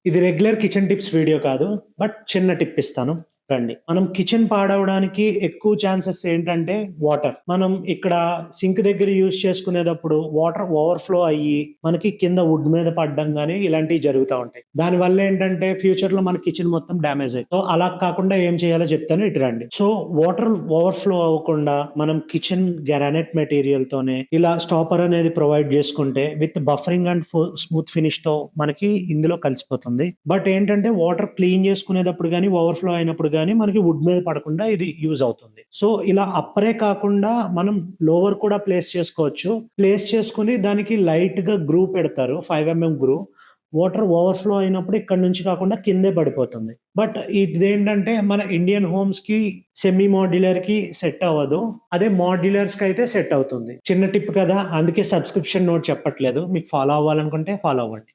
ఇది regular kitchen tips video కాదు. But చిన్న టిప్ ఇస్తాను. రండి. మనం కిచెన్ పాడవడానికి ఎక్కువ ఛాన్సెస్ ఏంటంటే వాటర్. మనం ఇక్కడ సింక్ దగ్గర యూజ్ చేసుకునేటప్పుడు వాటర్ ఓవర్‌ఫ్లో అయ్యి మనకి కింద వుడ్ మీద పడడం గాని ఇలాంటివి జరుగుతా ఉంటాయి. దానివల్ల ఏంటంటే ఫ్యూచర్‌లో మన కిచెన్ మొత్తం డ్యామేజ్ సో, అలా కాకుండా ఏం చేయాలో చెప్తాను ఇటు రండి. సో, వాటర్ ఓవర్‌ఫ్లో అవ్వకుండా మనం కిచెన్ గ్రానైట్ మెటీరియల్‌తోనే ఇలా స్టాపర్ అనేది ప్రొవైడ్ చేసుకుంటే విత్ బఫరింగ్ అండ్ స్మూత్ ఫినిష్‌తో మనకి ఇందులో కలిసిపోతుంది. బట్ ఏంటంటే వాటర్ క్లీన్ చేసుకునేటప్పుడు గాని, ఓవర్‌ఫ్లో అయినప్పుడు గాని మనకి వుడ్ మీద పడకుండా ఇది యూజ్ అవుతుంది. సో, ఇలా అప్పరే కాకుండా మనం లోవర్ కూడా ప్లేస్ చేసుకోవచ్చు. ప్లేస్ చేసుకొని దానికి లైట్‌గా గ్రూ పెడతారు. 5 గ్రూ. వాటర్ ఓవర్‌ఫ్లో అయినప్పుడు ఇక్కడి నుంచి కాకుండా కిందే పడిపోతుంది. బట్ ఇదేంటంటే మన ఇండియన్ హోమ్స్‌కి సెమీ మాడ్యులర్‌కి సెట్ అవ్వదు. అదే మాడ్యులర్స్‌కైతే సెట్ అవుతుంది. చిన్న టిప్ కదా! అందుకే సబ్స్క్రిప్షన్ నోట్ చెప్పట్లేదు. మీకు ఫాలో అవ్వాలనుకుంటే ఫాలో అవ్వండి.